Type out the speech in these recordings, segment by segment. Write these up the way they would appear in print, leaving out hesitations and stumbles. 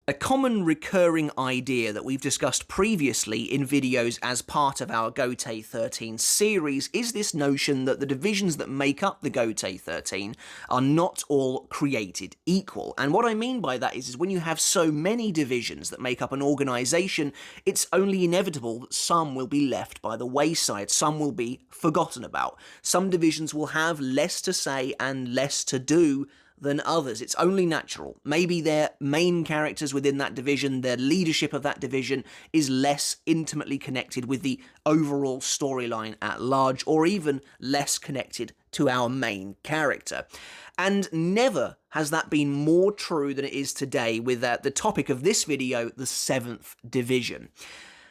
A common recurring idea that we've discussed previously in videos as part of our Gotei 13 series is this notion that the divisions that make up the Gotei 13 are not all created equal. And what I mean by that is when you have so many divisions that make up an organization, it's only inevitable that some will be left by the wayside, some will be forgotten about. Some divisions will have less to say and less to do than others. It's only natural. Maybe their main characters within that division, their leadership of that division is less intimately connected with the overall storyline at large, or even less connected to our main character. And never has that been more true than it is today with the topic of this video, the 7th Division.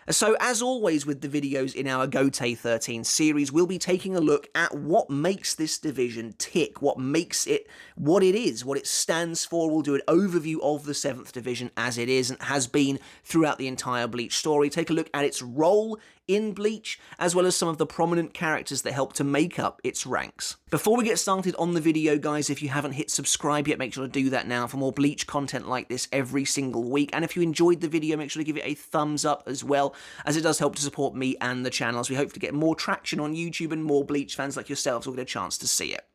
So as always with the videos in our Gotei 13 series, we'll be taking a look at what makes this division tick, what makes it what it is, what it stands for. We'll do an overview of the 7th Division as it is and has been throughout the entire Bleach story, take a look at its role in Bleach, as well as some of the prominent characters that help to make up its ranks. Before we get started on the video, guys, if you haven't hit subscribe yet, make sure to do that now for more Bleach content like this every single week. And if you enjoyed the video, make sure to give it a thumbs up as well, as it does help to support me and the channel, as we hope to get more traction on YouTube and more Bleach fans like yourselves will get a chance to see it.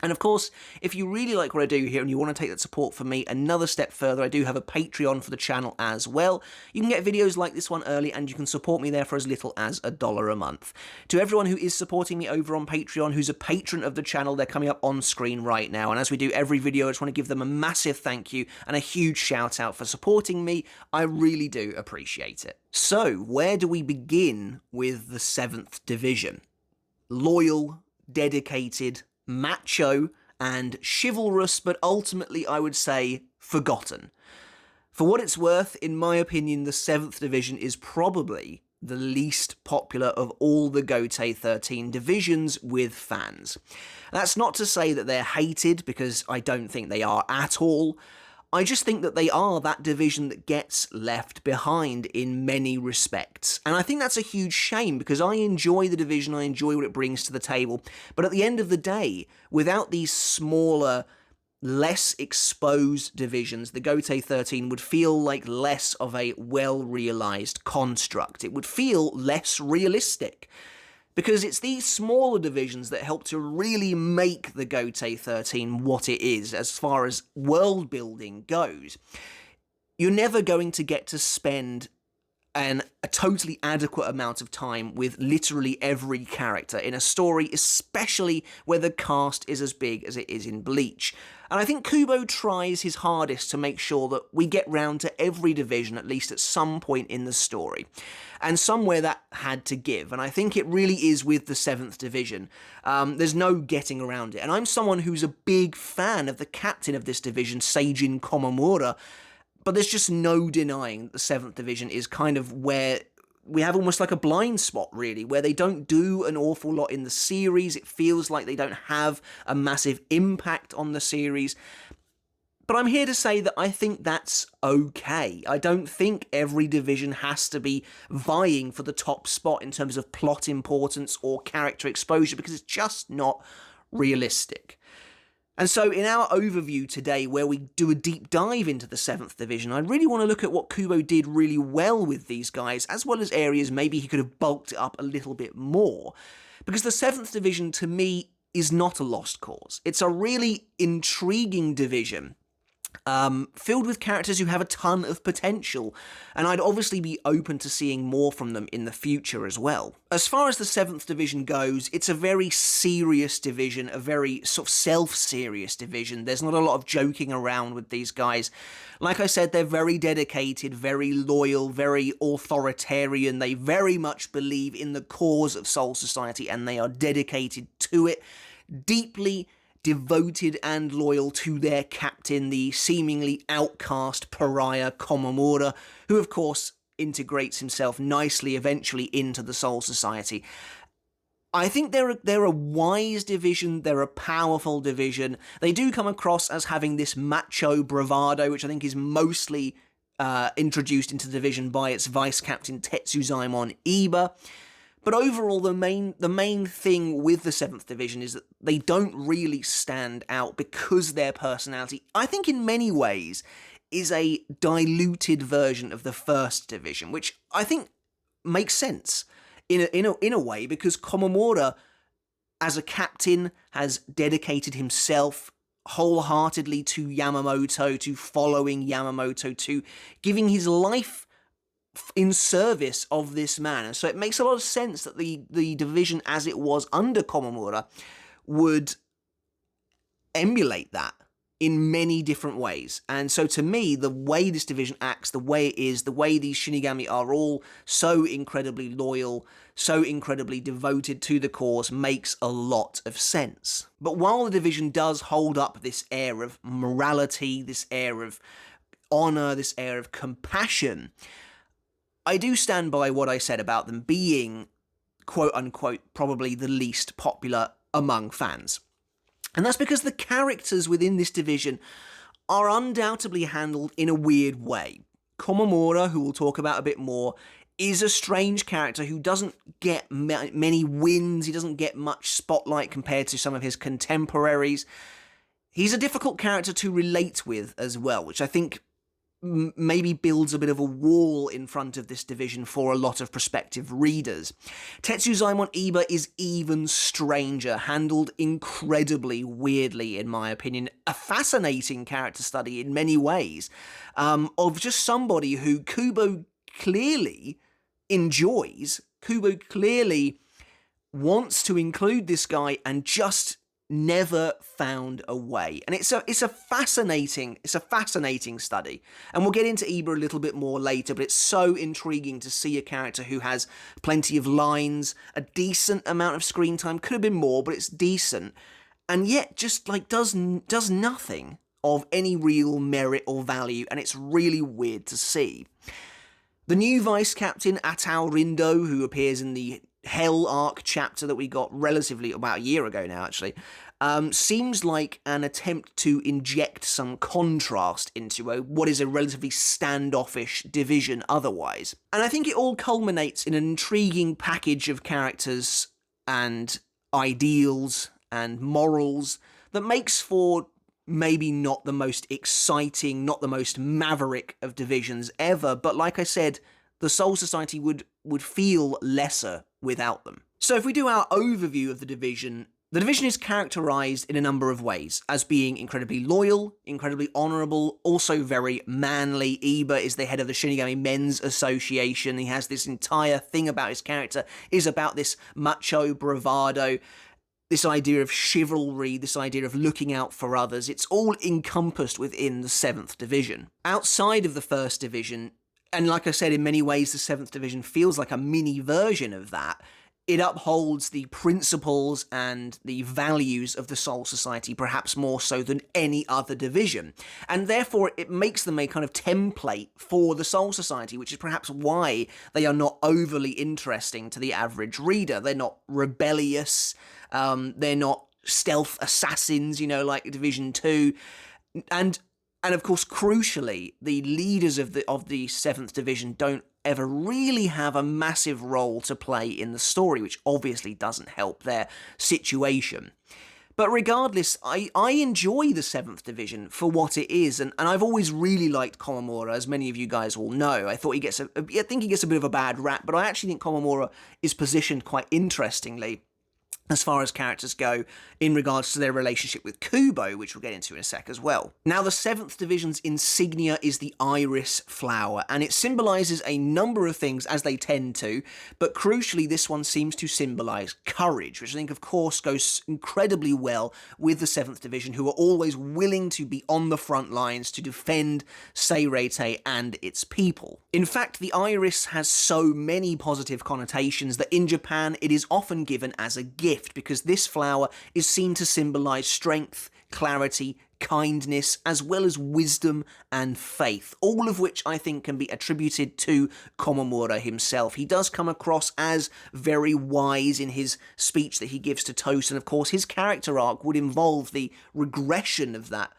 And of course, if you really like what I do here and you want to take that support from me another step further, I do have a Patreon for the channel as well. You can get videos like this one early and you can support me there for as little as $1 a month. To everyone who is supporting me over on Patreon, who's a patron of the channel, they're coming up on screen right now. And as we do every video, I just want to give them a massive thank you and a huge shout out for supporting me. I really do appreciate it. So, where do we begin with the 7th Division? Loyal, dedicated, macho, and chivalrous, but ultimately I would say forgotten. For what it's worth, in my opinion, the 7th Division is probably the least popular of all the Gotei 13 divisions with fans. That's not to say that they're hated, because I don't think they are at all. I just think that they are that division that gets left behind in many respects. And I think that's a huge shame, because I enjoy the division, I enjoy what it brings to the table. But at the end of the day, without these smaller, less exposed divisions, the Gotei 13 would feel like less of a well-realized construct. It would feel less realistic. Because it's these smaller divisions that help to really make the Gotei 13 what it is as far as world building goes. You're never going to get to spend a totally adequate amount of time with literally every character in a story, especially where the cast is as big as it is in Bleach. And I think Kubo tries his hardest to make sure that we get round to every division at least at some point in the story. And somewhere that had to give, and I think it really is with the 7th Division. There's no getting around it. And I'm someone who's a big fan of the captain of this division, Sajin Komamura, but there's just no denying that the 7th Division is kind of where we have almost like a blind spot, really, where they don't do an awful lot in the series. It feels like they don't have a massive impact on the series. But I'm here to say that I think that's okay. I don't think every division has to be vying for the top spot in terms of plot importance or character exposure, because it's just not realistic. And so in our overview today, where we do a deep dive into the 7th Division, I really want to look at what Kubo did really well with these guys, as well as areas maybe he could have bulked it up a little bit more. Because the 7th Division, to me, is not a lost cause. It's a really intriguing division, filled with characters who have a ton of potential, and I'd obviously be open to seeing more from them in the future as well. As far as the 7th Division goes, it's a very serious division, a very sort of self-serious division. There's not a lot of joking around with these guys. Like I said, they're very dedicated, very loyal, very authoritarian. They very much believe in the cause of Soul Society, and they are dedicated to it, deeply devoted and loyal to their captain, the seemingly outcast pariah Komamura, who of course integrates himself nicely eventually into the Soul Society. I think they're a wise division, they're a powerful division. They do come across as having this macho bravado, which I think is mostly introduced into the division by its vice-captain Tetsuzaimon Iba. But overall, the main thing with the 7th Division is that they don't really stand out because their personality, I think in many ways, is a diluted version of the first division, which I think makes sense in a way, because Komamura, as a captain, has dedicated himself wholeheartedly to Yamamoto, to following Yamamoto, to giving his life in service of this man. And so it makes a lot of sense that the division as it was under Komamura would emulate that in many different ways. And so to me, the way this division acts, the way it is, the way these Shinigami are all so incredibly loyal, so incredibly devoted to the cause, makes a lot of sense. But while the division does hold up this air of morality, this air of honor, this air of compassion, I do stand by what I said about them being, quote-unquote, probably the least popular among fans. And that's because the characters within this division are undoubtedly handled in a weird way. Komamura, who we'll talk about a bit more, is a strange character who doesn't get many wins, he doesn't get much spotlight compared to some of his contemporaries. He's a difficult character to relate with as well, which I think maybe builds a bit of a wall in front of this division for a lot of prospective readers. Tetsuzaimon Iba is even stranger, handled incredibly weirdly, in my opinion. A fascinating character study in many ways, of just somebody who Kubo clearly enjoys. Kubo clearly wants to include this guy and just never found a way. And it's a fascinating study. And we'll get into Iba a little bit more later, but it's so intriguing to see a character who has plenty of lines, a decent amount of screen time, could have been more, but it's decent, and yet just like does nothing of any real merit or value, and it's really weird to see. The new vice captain, Atao Rindo, who appears in the Hell Arc chapter that we got relatively about a year ago now, actually, seems like an attempt to inject some contrast into what is a relatively standoffish division otherwise. And I think it all culminates in an intriguing package of characters and ideals and morals that makes for maybe not the most exciting, not the most maverick of divisions ever, but like I said, the Soul Society would feel lesser without them. So if we do our overview of the division is characterized in a number of ways, as being incredibly loyal, incredibly honorable, also very manly. Iba is the head of the Shinigami Men's Association. He has this entire thing about his character is about this macho bravado, this idea of chivalry, this idea of looking out for others. It's all encompassed within the 7th Division. Outside of the 1st Division, and like I said, in many ways, the 7th Division feels like a mini version of that. It upholds the principles and the values of the Soul Society, perhaps more so than any other division. And therefore, it makes them a kind of template for the Soul Society, which is perhaps why they are not overly interesting to the average reader. They're not rebellious, they're not stealth assassins, like Division 2. And of course, crucially, the leaders of the 7th Division don't ever really have a massive role to play in the story, which obviously doesn't help their situation. But regardless, I enjoy the 7th Division for what it is, and I've always really liked Komamura, as many of you guys will know. I think he gets a bit of a bad rap, but I actually think Komamura is positioned quite interestingly as far as characters go, in regards to their relationship with Kubo, which we'll get into in a sec as well. Now, the 7th Division's insignia is the iris flower, and it symbolises a number of things, as they tend to, but crucially, this one seems to symbolise courage, which I think, of course, goes incredibly well with the 7th Division, who are always willing to be on the front lines to defend Seirete and its people. In fact, the iris has so many positive connotations that in Japan, it is often given as a gift, because this flower is seen to symbolise strength, clarity, kindness, as well as wisdom and faith, all of which I think can be attributed to Komamura himself. He does come across as very wise in his speech that he gives to Toast, and of course his character arc would involve the regression of that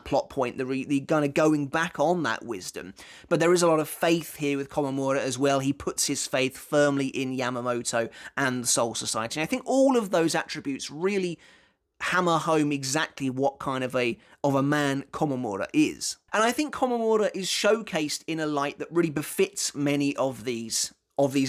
plot point, the kind of going back on that wisdom. But there is a lot of faith here with Komamura as well. He puts his faith firmly in Yamamoto and the Soul Society. And I think all of those attributes really hammer home exactly what kind of a man Komamura is. And I think Komamura is showcased in a light that really befits many of these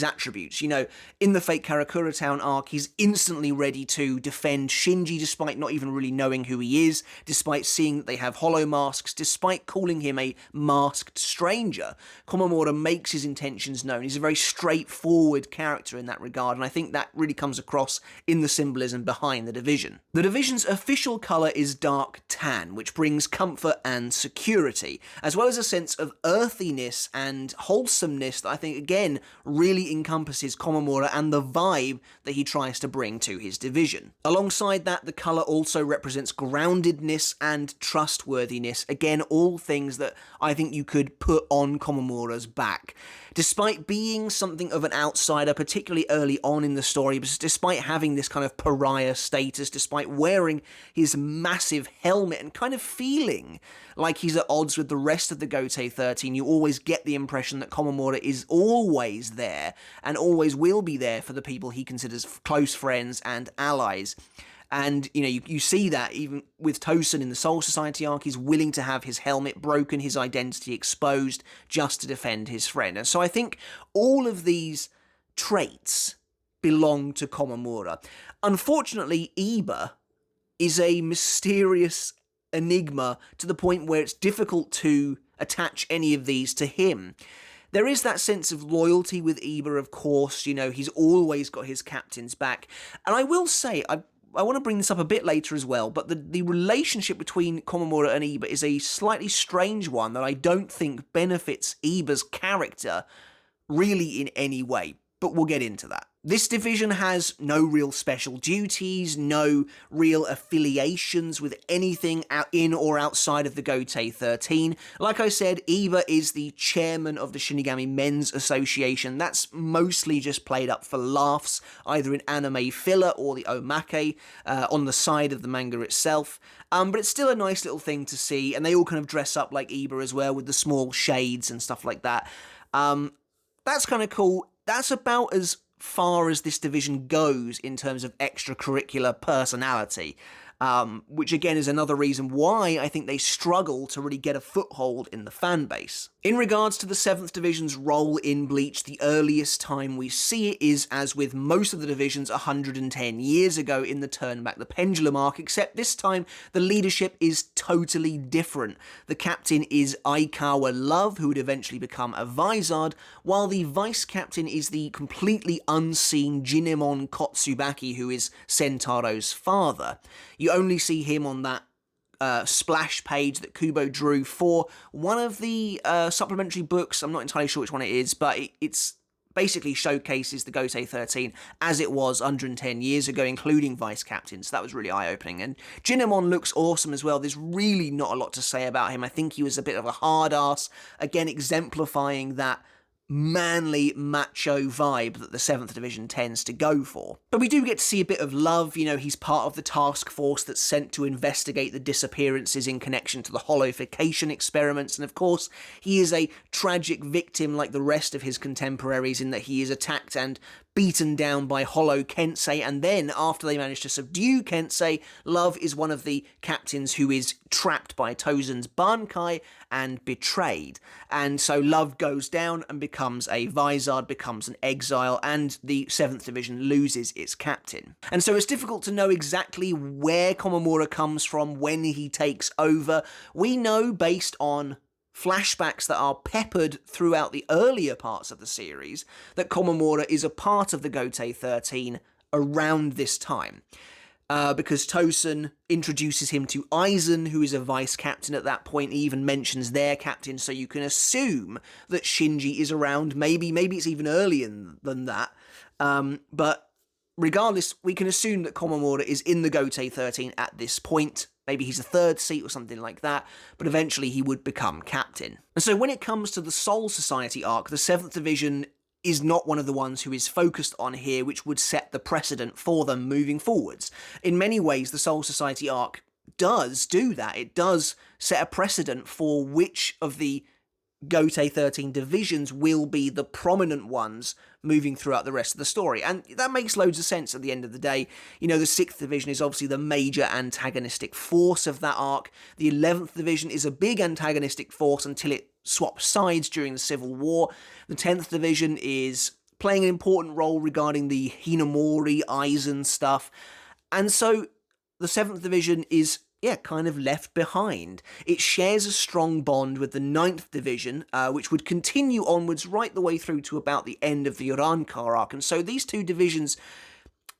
attributes. You know, in the Fake Karakura Town arc, he's instantly ready to defend Shinji despite not even really knowing who he is, despite seeing that they have hollow masks, despite calling him a masked stranger. Komamura makes his intentions known. He's a very straightforward character in that regard, and I think that really comes across in the symbolism behind the division. The division's official colour is dark tan, which brings comfort and security, as well as a sense of earthiness and wholesomeness that I think, again, really encompasses Komamura and the vibe that he tries to bring to his division. Alongside that, the colour also represents groundedness and trustworthiness. Again, all things that I think you could put on Komamura's back. Despite being something of an outsider, particularly early on in the story, despite having this kind of pariah status, despite wearing his massive helmet and kind of feeling like he's at odds with the rest of the Gotei 13, you always get the impression that Komamura is always there and always will be there for the people he considers close friends and allies. And, you know, you see that even with Tosen in the Soul Society arc, he's willing to have his helmet broken, his identity exposed, just to defend his friend. And so I think all of these traits belong to Komamura. Unfortunately, Iba is a mysterious enigma to the point where it's difficult to attach any of these to him. There is that sense of loyalty with Iba, of course. You know, he's always got his captain's back. And I will say, I want to bring this up a bit later as well, but the relationship between Komamura and Iba is a slightly strange one that I don't think benefits Iba's character really in any way, but we'll get into that. This division has no real special duties, no real affiliations with anything in or outside of the Gotei 13. Like I said, Iba is the chairman of the Shinigami Men's Association. That's mostly just played up for laughs, either in anime filler or the omake on the side of the manga itself. But it's still a nice little thing to see, and they all kind of dress up like Iba as well, with the small shades and stuff like that. That's kind of cool. That's about as far as this division goes in terms of extracurricular personality, which again is another reason why I think they struggle to really get a foothold in the fan base. In regards to the 7th Division's role in Bleach, the earliest time we see it is, as with most of the divisions, 110 years ago in the Turn Back the Pendulum arc, except this time the leadership is totally different. The captain is Aikawa Love, who would eventually become a Vizard, while the vice captain is the completely unseen Jinemon Kotsubaki, who is Sentaro's father. You only see him on that splash page that Kubo drew for one of the supplementary books. I'm not entirely sure which one it is, but it's basically showcases the Gotei 13 as it was 110 years ago, including vice captains. So that was really eye-opening. And Jinemon looks awesome as well. There's really not a lot to say about him. I think he was a bit of a hard-ass, again exemplifying that manly macho vibe that the 7th Division tends to go for. But we do get to see a bit of Love. You know, he's part of the task force that's sent to investigate the disappearances in connection to the hollowification experiments, and of course he is a tragic victim like the rest of his contemporaries in that he is attacked and beaten down by Hollow Kensei, and then after they manage to subdue Kensei, Love is one of the captains who is trapped by Tosen's Bankai and betrayed. And so Love goes down and becomes a Vizard, becomes an exile, and the 7th Division loses its captain. And so it's difficult to know exactly where Komamura comes from when he takes over. We know based on flashbacks that are peppered throughout the earlier parts of the series that Komamura is a part of the Gotei 13 around this time. Because Tosen introduces him to Aizen, who is a vice captain at that point. He even mentions their captain, so you can assume that Shinji is around. Maybe it's even earlier than that. But regardless, we can assume that Komamura is in the Gotei 13 at this point. Maybe he's a third seat or something like that, but eventually he would become captain. And so when it comes to the Soul Society arc, the 7th Division is not one of the ones who is focused on here, which would set the precedent for them moving forwards. In many ways, the Soul Society arc does do that. It does set a precedent for which of the Gotei 13 divisions will be the prominent ones moving throughout the rest of the story. And that makes loads of sense at the end of the day. You know, the 6th Division is obviously the major antagonistic force of that arc. The 11th Division is a big antagonistic force until it swaps sides during the Civil War. The 10th Division is playing an important role regarding the Hinamori, Aizen stuff. And so the 7th Division is kind of left behind. It shares a strong bond with the 9th Division, which would continue onwards right the way through to about the end of the Arrancar Arc. And so these two divisions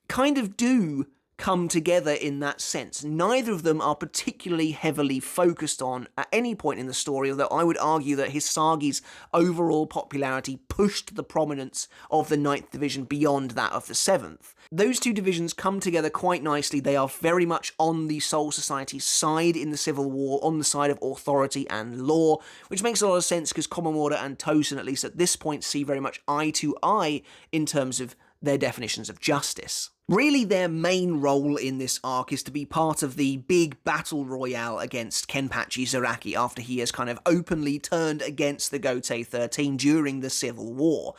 kind of do come together in that sense. Neither of them are particularly heavily focused on at any point in the story, although I would argue that Hisagi's overall popularity pushed the prominence of the 9th Division beyond that of the 7th. Those two divisions come together quite nicely. They are very much on the Soul Society's side in the Civil War, on the side of authority and law, which makes a lot of sense because Komamura and Tosen, at least at this point, see very much eye to eye in terms of their definitions of justice. Really, their main role in this arc is to be part of the big battle royale against Kenpachi Zaraki after he has kind of openly turned against the Gotei 13 during the Civil War.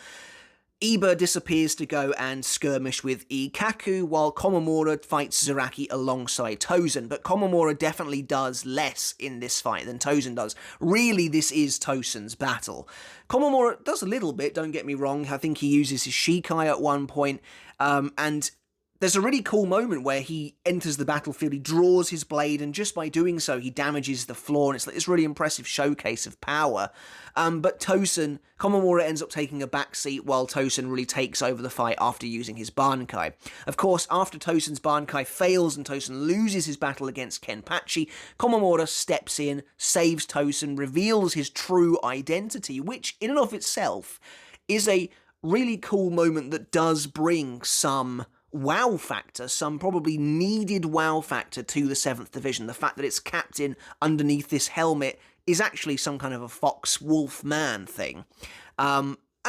Iba disappears to go and skirmish with Ikaku, while Komamura fights Zaraki alongside Tosen, but Komamura definitely does less in this fight than Tosen does. Really, this is Tosen's battle. Komamura does a little bit, don't get me wrong. I think he uses his Shikai at one point, and there's a really cool moment where he enters the battlefield, he draws his blade, and just by doing so, he damages the floor, and it's like this really impressive showcase of power. But Komamura ends up taking a backseat while Tosen really takes over the fight after using his Bankai. Of course, after Tosen's Bankai fails and Tosen loses his battle against Kenpachi, Komamura steps in, saves Tosen, reveals his true identity, which in and of itself is a really cool moment that does bring some wow factor, some probably needed wow factor to the 7th Division. The fact that its captain underneath this helmet is actually some kind of a fox wolf man thing.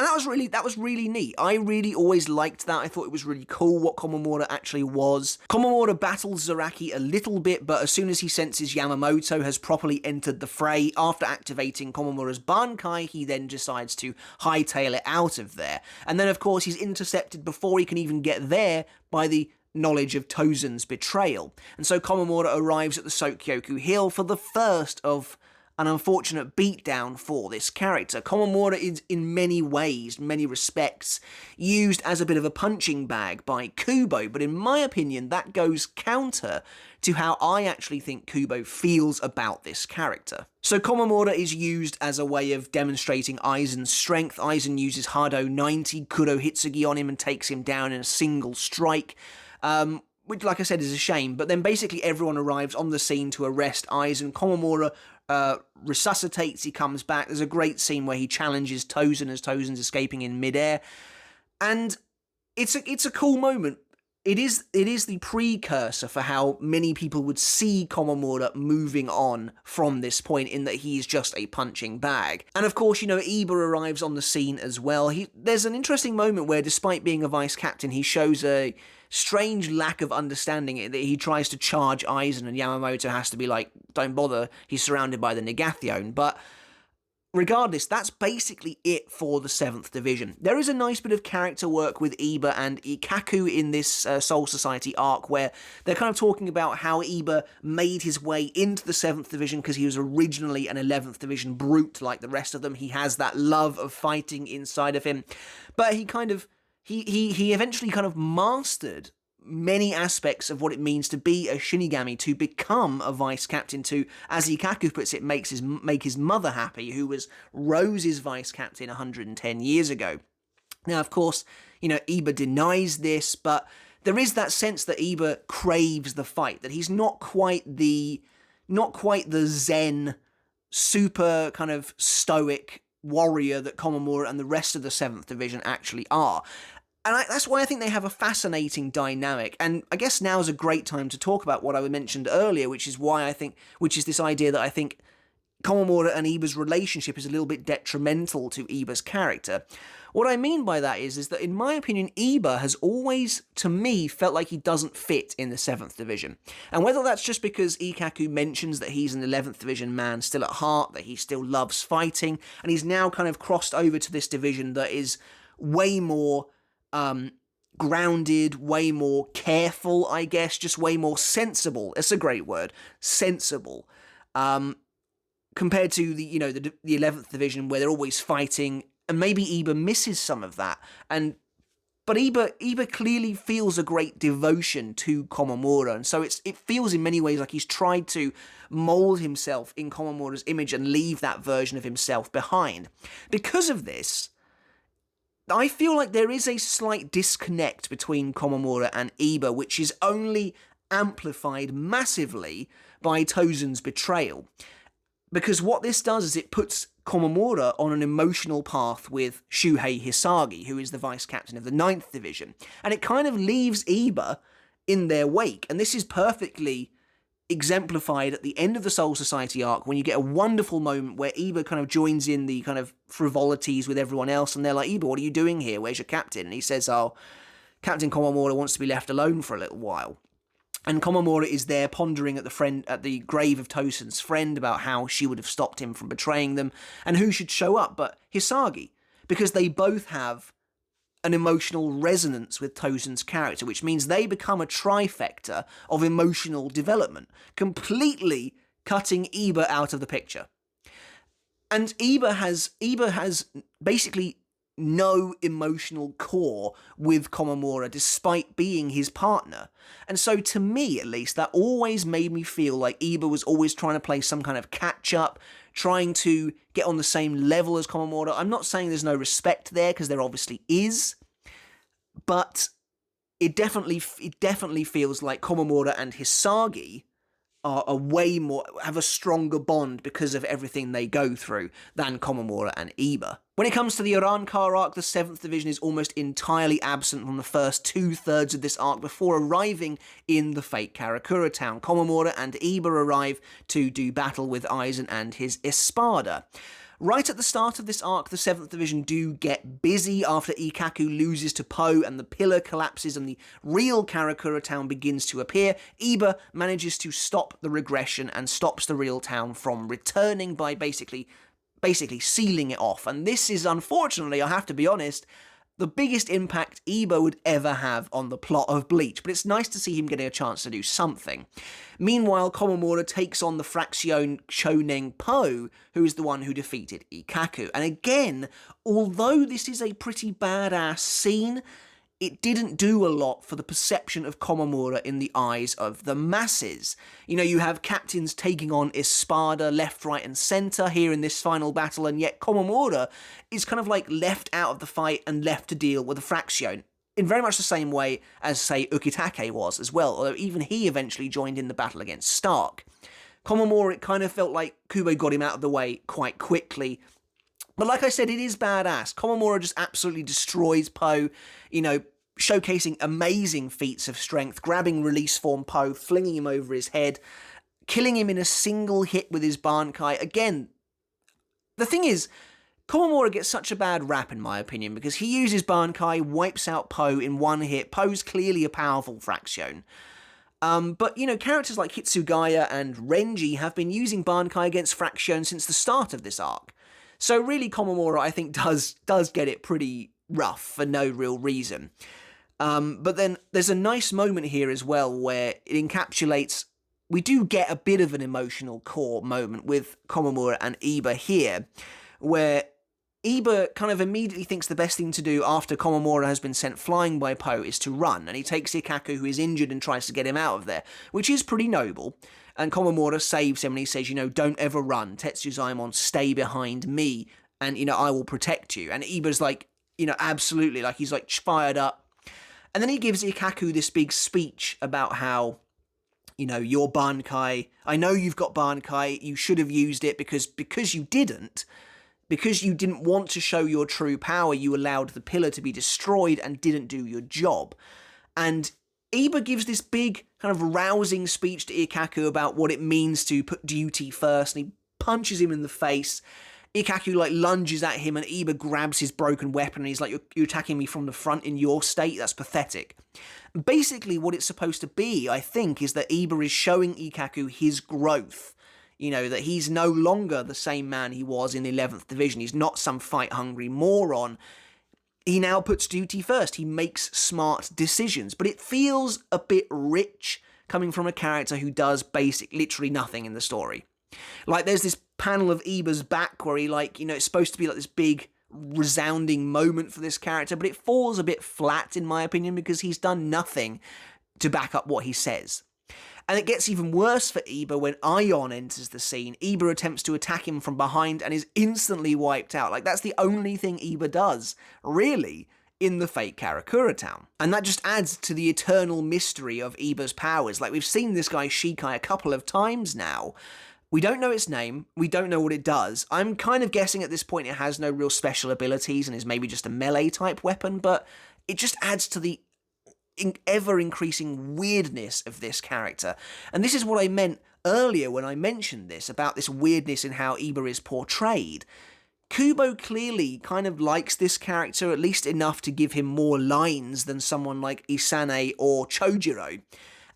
And that was really neat. I really always liked that. I thought it was really cool what Komamura actually was. Komamura battles Zaraki a little bit, but as soon as he senses Yamamoto has properly entered the fray, after activating Komamura's Bankai, he then decides to hightail it out of there. And then, of course, he's intercepted before he can even get there by the knowledge of Tosen's betrayal. And so Komamura arrives at the Sokyoku Hill for the first of an unfortunate beatdown for this character. Komamura is in many ways, many respects, used as a bit of a punching bag by Kubo, but in my opinion that goes counter to how I actually think Kubo feels about this character. So Komamura is used as a way of demonstrating Aizen's strength. Aizen uses Hado 90 Kuro Hitsugi on him and takes him down in a single strike, which, like I said, is a shame, but then basically everyone arrives on the scene to arrest Aizen. Komamura resuscitates, he comes back. There's a great scene where he challenges Tosen as Tosen's escaping in midair, and it's a cool moment. It is the precursor for how many people would see Komamura moving on from this point, in that he's just a punching bag. And of course, Iba arrives on the scene as well. There's an interesting moment where, despite being a vice captain, he shows a strange lack of understanding that he tries to charge Aizen, and Yamamoto has to be like, don't bother, he's surrounded by the Negathion. But regardless, that's basically it for the 7th Division. There is a nice bit of character work with Iba and Ikaku in this Soul Society arc, where they're kind of talking about how Iba made his way into the 7th Division because he was originally an 11th Division brute like the rest of them. He has that love of fighting inside of him, but he eventually kind of mastered many aspects of what it means to be a Shinigami, to become a vice captain, to, as Ikaku puts it, make his mother happy, who was Rose's vice captain 110 years ago. Now, of course, Iba denies this, but there is that sense that Iba craves the fight, that he's not quite the zen, super kind of stoic warrior that Komamura and the rest of the 7th Division actually are. And that's why I think they have a fascinating dynamic. And I guess now is a great time to talk about what I mentioned earlier, which is this idea that I think Komamura and Iba's relationship is a little bit detrimental to Iba's character. What I mean by that is that in my opinion, Iba has always, to me, felt like he doesn't fit in the 7th Division. And whether that's just because Ikkaku mentions that he's an 11th Division man still at heart, that he still loves fighting, and he's now kind of crossed over to this division that is way more grounded, way more careful, I guess, just way more sensible. It's a great word, sensible. Compared to the 11th Division where they're always fighting, and maybe Iba misses some of that. But Iba clearly feels a great devotion to Komamura, and so it feels in many ways like he's tried to mold himself in Komamura's image and leave that version of himself behind. Because of this, I feel like there is a slight disconnect between Komamura and Iba, which is only amplified massively by Tozen's betrayal. Because what this does is it puts Komamura on an emotional path with Shuhei Hisagi, who is the vice captain of the 9th Division. And it kind of leaves Iba in their wake. And this is perfectly exemplified at the end of the Soul Society arc, when you get a wonderful moment where Iba kind of joins in the kind of frivolities with everyone else. And they're like, Iba, what are you doing here? Where's your captain? And he says, oh, Captain Komamura wants to be left alone for a little while. And Komamura is there pondering at the grave of Tosen's friend about how she would have stopped him from betraying them and who should show up but Hisagi, because they both have an emotional resonance with Tosen's character, which means they become a trifecta of emotional development, completely cutting Iba out of the picture. And Iba has basically no emotional core with Komamura despite being his partner. And so to me, at least, that always made me feel like Iba was always trying to play some kind of catch-up, trying to get on the same level as Komamura. I'm not saying there's no respect there, because there obviously is, but it definitely feels like Komamura and Hisagi are way more, have a stronger bond because of everything they go through than Komamura and Iba. When it comes to the Arrancar arc, the 7th Division is almost entirely absent from the first 2/3 of this arc before arriving in the fake Karakura town. Komamura and Iba arrive to do battle with Aizen and his Espada. Right at the start of this arc, the 7th Division do get busy after Ikkaku loses to Po and the pillar collapses and the real Karakura town begins to appear. Iba manages to stop the regression and stops the real town from returning by basically sealing it off. And this is, unfortunately, I have to be honest, the biggest impact Iba would ever have on the plot of Bleach, but it's nice to see him getting a chance to do something. Meanwhile, Komamura takes on the Fraction Choneng Po, who is the one who defeated Ikkaku. And again, although this is a pretty badass scene, it didn't do a lot for the perception of Komamura in the eyes of the masses. You know, you have captains taking on Espada left, right, and centre here in this final battle, and yet Komamura is kind of like left out of the fight and left to deal with the Fraction, in very much the same way as, say, Ukitake was as well, although even he eventually joined in the battle against Stark. Komamura, it kind of felt like Kubo got him out of the way quite quickly. But like I said, it is badass. Komamura just absolutely destroys Po, you know, showcasing amazing feats of strength, grabbing release form Po, flinging him over his head, killing him in a single hit with his Bankai. Again, the thing is, Komamura gets such a bad rap in my opinion, because he uses Bankai, wipes out Po in one hit. Po's clearly a powerful Fraction. But, you know, characters like Hitsugaya and Renji have been using Bankai against Fraction since the start of this arc. So really, Komamura, I think, does get it pretty rough for no real reason. But then there's a nice moment here as well where it encapsulates, we do get a bit of an emotional core moment with Komamura and Iba here, where Iba kind of immediately thinks the best thing to do after Komamura has been sent flying by Po is to run, and he takes Ikkaku, who is injured, and tries to get him out of there, which is pretty noble. And Komamura saves him and he says, you know, don't ever run. Tetsuzaemon, stay behind me and, you know, I will protect you. And Iba's like, you know, absolutely, like he's like fired up. And then he gives Ikkaku this big speech about how, you know, your Bankai, I know you've got Bankai, you should have used it because you didn't want to show your true power, you allowed the pillar to be destroyed and didn't do your job. And Iba gives this big kind of rousing speech to Ikkaku about what it means to put duty first, and he punches him in the face. Ikkaku, like, lunges at him, and Iba grabs his broken weapon, and he's like, you're attacking me from the front in your state? That's pathetic. Basically, what it's supposed to be, I think, is that Iba is showing Ikkaku his growth. You know, that he's no longer the same man he was in 11th Division. He's not some fight-hungry moron. He now puts duty first. He makes smart decisions. But it feels a bit rich coming from a character who does literally nothing in the story. Like, there's this panel of Iba's back where he, like, you know, it's supposed to be like this big resounding moment for this character, but it falls a bit flat, in my opinion, because he's done nothing to back up what he says. And it gets even worse for Iba when Aion enters the scene. Iba attempts to attack him from behind and is instantly wiped out. Like, that's the only thing Iba does, really, in the fake Karakura town. And that just adds to the eternal mystery of Iba's powers. Like, we've seen this guy Shikai a couple of times now. We don't know its name, we don't know what it does. I'm kind of guessing at this point it has no real special abilities and is maybe just a melee-type weapon, but it just adds to the ever-increasing weirdness of this character. And this is what I meant earlier when I mentioned this, about this weirdness in how Iba is portrayed. Kubo clearly kind of likes this character, at least enough to give him more lines than someone like Isane or Chojiro.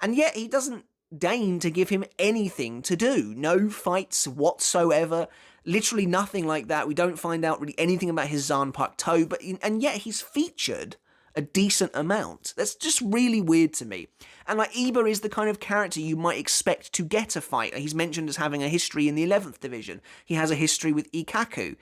And yet he doesn't deign to give him anything to do. No fights whatsoever. Literally nothing like that. We don't find out really anything about his Zanpakuto, and yet he's featured a decent amount. That's just really weird to me. And like, Iba is the kind of character you might expect to get a fight. He's mentioned as having a history in the 11th Division. He has a history with Ikkaku.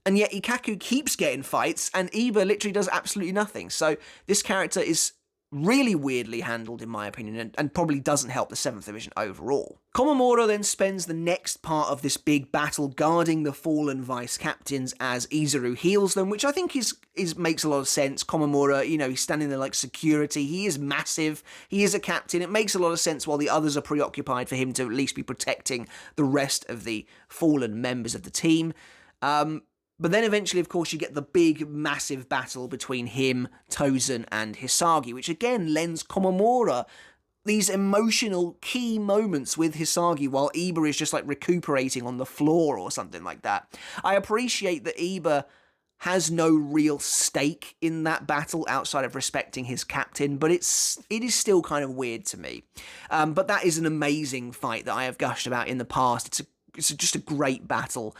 And yet Ikkaku keeps getting fights, and Iba literally does absolutely nothing. So this character is really weirdly handled, in my opinion, and probably doesn't help the 7th Division overall. Komamura then spends the next part of this big battle guarding the fallen vice-captains as Izuru heals them, which I think makes a lot of sense. Komamura, you know, he's standing there like security. He is massive. He is a captain. It makes a lot of sense while the others are preoccupied for him to at least be protecting the rest of the fallen members of the team. But then eventually, of course, you get the big, massive battle between him, Tozen, and Hisagi, which again lends Komamura these emotional key moments with Hisagi while Iba is just like recuperating on the floor or something like that. I appreciate that Iba has no real stake in that battle outside of respecting his captain, but it is still kind of weird to me. But that is an amazing fight that I have gushed about in the past. It's just a great battle.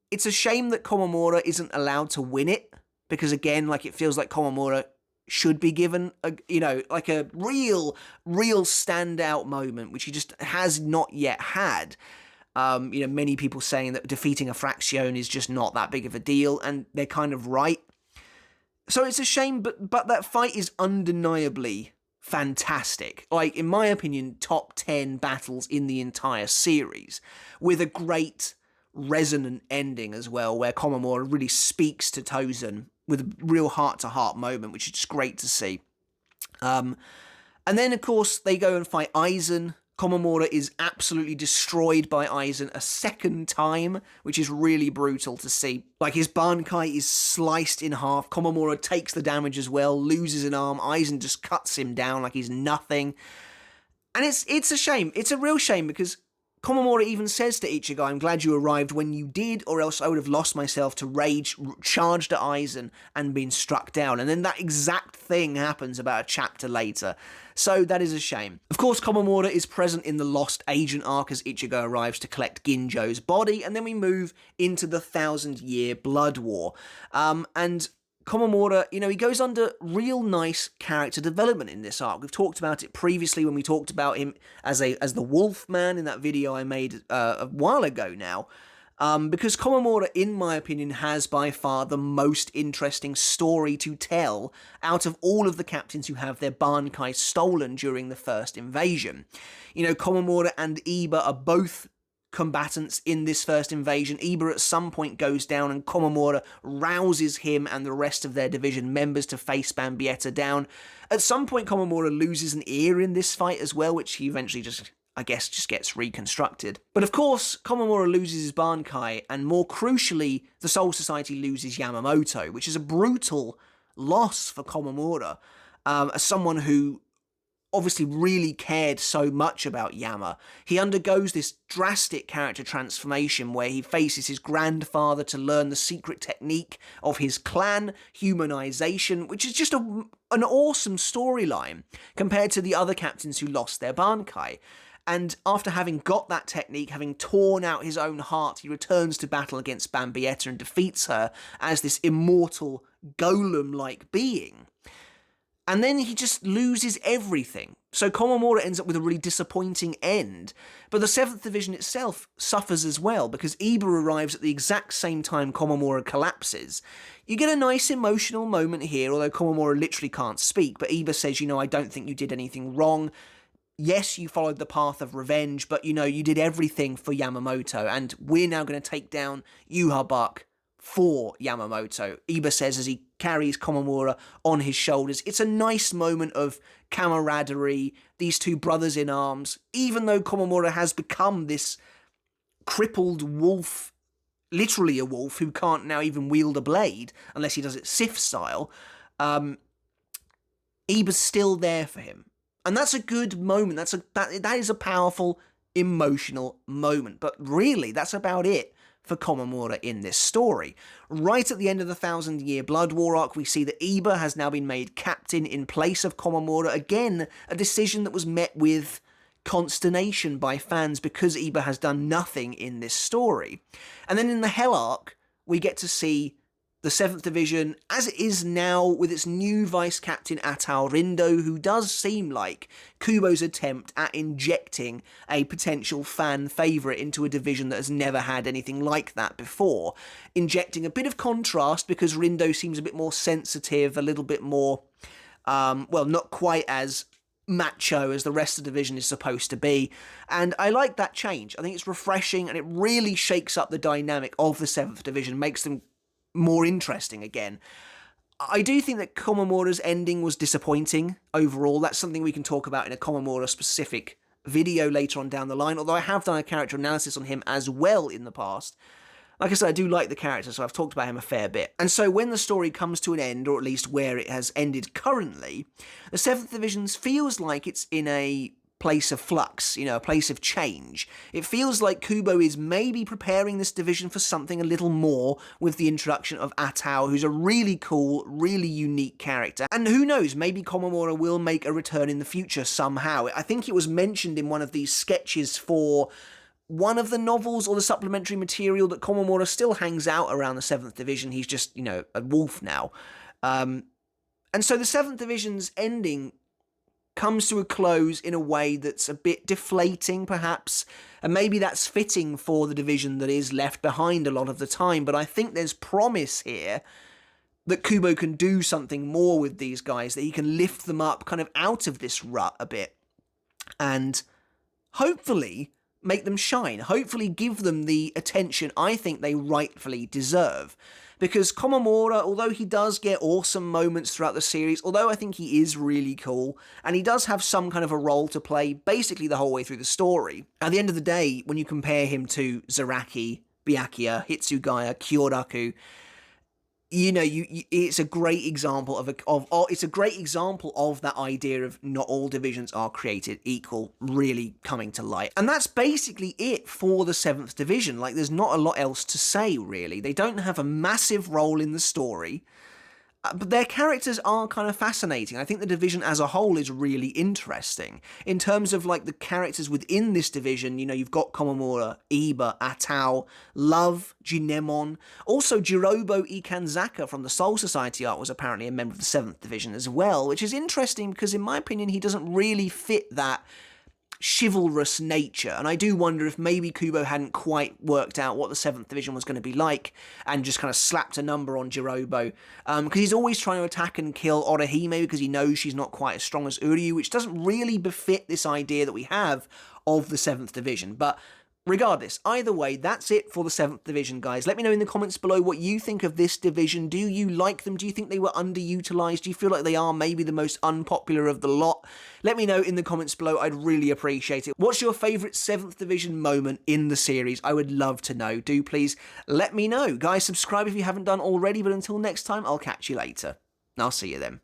It's a shame that Komamura isn't allowed to win it, because again, like, it feels like Komamura should be given a real standout moment, which he just has not yet had. Many people saying that defeating a Fraction is just not that big of a deal, and they're kind of right. So it's a shame, but that fight is undeniably fantastic. Like, in my opinion, top 10 battles in the entire series, with a great resonant ending as well, where Komamura really speaks to Tozen with a real heart-to-heart moment, which is just great to see. And then, of course, they go and fight Aizen. Komamura is absolutely destroyed by Aizen a second time, which is really brutal to see. Like, his Bankai is sliced in half. Komamura takes the damage as well, loses an arm. Aizen just cuts him down like he's nothing. And it's a shame. It's a real shame, because Komamura even says to Ichigo, "I'm glad you arrived when you did, or else I would have lost myself to rage, charged at Aizen, and been struck down." And then that exact thing happens about a chapter later. So that is a shame. Of course, Komamura is present in the Lost Agent arc as Ichigo arrives to collect Ginjo's body, and then we move into the 1,000-year Blood War. And Komamura, he goes under real nice character development in this arc. We've talked about it previously when we talked about him as the Wolf Man in that video I made a while ago now. Because Komamura, in my opinion, has by far the most interesting story to tell out of all of the captains who have their Bankai stolen during the first invasion. Komamura and Iba are both combatants in this first invasion. Iba at some point goes down, and Komamura rouses him and the rest of their division members to face Bambietta down. At some point, Komamura loses an ear in this fight as well, which he eventually just gets reconstructed. But of course, Komamura loses his Bankai, and more crucially, the Soul Society loses Yamamoto, which is a brutal loss for Komamura, as someone who obviously really cared so much about Yama. He undergoes this drastic character transformation where he faces his grandfather to learn the secret technique of his clan, humanization, which is just an awesome storyline compared to the other captains who lost their Bankai. And after having got that technique, having torn out his own heart, he returns to battle against Bambietta and defeats her as this immortal golem-like being. And then he just loses everything. So Komamura ends up with a really disappointing end. But the 7th Division itself suffers as well, because Iba arrives at the exact same time Komamura collapses. You get a nice emotional moment here, although Komamura literally can't speak, but Iba says, you know, I don't think you did anything wrong. Yes, you followed the path of revenge, but, you know, you did everything for Yamamoto, and we're now going to take down Yhwach for Yamamoto, Iba says as he carries Komamura on his shoulders. It's a nice moment of camaraderie, these two brothers in arms, even though Komamura has become this crippled wolf, literally a wolf, who can't now even wield a blade, unless he does it Sith style. Iba's still there for him. And that's a good moment. That is a powerful, emotional moment. But really, that's about it for Komamura in this story. Right at the end of the 1,000-year Blood War arc, we see that Iba has now been made captain in place of Komamura. Again, a decision that was met with consternation by fans because Iba has done nothing in this story. And then in the Hell arc, we get to see the 7th Division, as it is now, with its new vice-captain Atao Rindo, who does seem like Kubo's attempt at injecting a potential fan favourite into a division that has never had anything like that before. Injecting a bit of contrast, because Rindo seems a bit more sensitive, a little bit more, well, not quite as macho as the rest of the division is supposed to be, and I like that change. I think it's refreshing, and it really shakes up the dynamic of the 7th Division, makes them more interesting again. I do think that Komamura's ending was disappointing overall. That's something we can talk about in a Komamura-specific video later on down the line, although I have done a character analysis on him as well in the past. Like I said, I do like the character, so I've talked about him a fair bit. And so when the story comes to an end, or at least where it has ended currently, the 7th Division feels like it's in a place of flux, you know, a place of change. It feels like Kubo is maybe preparing this division for something a little more with the introduction of Atao, who's a really cool, really unique character. And who knows, maybe Komamura will make a return in the future somehow. I think it was mentioned in one of these sketches for one of the novels or the supplementary material that Komamura still hangs out around the 7th Division. He's just, you know, a wolf now. And so the 7th Division's ending comes to a close in a way that's a bit deflating, perhaps, and maybe that's fitting for the division that is left behind a lot of the time, but I think there's promise here that Kubo can do something more with these guys, that he can lift them up kind of out of this rut a bit, and hopefully make them shine, hopefully give them the attention I think they rightfully deserve. Because Komamura, although he does get awesome moments throughout the series, although I think he is really cool, and he does have some kind of a role to play basically the whole way through the story, at the end of the day, when you compare him to Zaraki, Byakuya, Hitsugaya, Kyoraku, you know, it's a great example of that idea of not all divisions are created equal really coming to light. And that's basically it for the 7th Division. Like, there's not a lot else to say, really. They don't have a massive role in the story, but their characters are kind of fascinating. I think the division as a whole is really interesting. In terms of, like, the characters within this division, you know, you've got Komamura, Iba, Atao, Love, Jinemon. Also, Jirobo Ikanzaka from the Soul Society arc was apparently a member of the 7th Division as well, which is interesting because, in my opinion, he doesn't really fit that chivalrous nature, and I do wonder if maybe Kubo hadn't quite worked out what the 7th Division was going to be like and just kind of slapped a number on Jirobo, because he's always trying to attack and kill Orihime because he knows she's not quite as strong as Uryu, which doesn't really befit this idea that we have of the 7th Division. But regardless, either way, that's it for the 7th Division, guys. Let me know in the comments below what you think of this division. Do you like them? Do you think they were underutilized? Do you feel like they are maybe the most unpopular of the lot? Let me know in the comments below. I'd really appreciate it. What's your favourite 7th Division moment in the series? I would love to know. Do please let me know. Guys, subscribe if you haven't done already, but until next time, I'll catch you later. I'll see you then.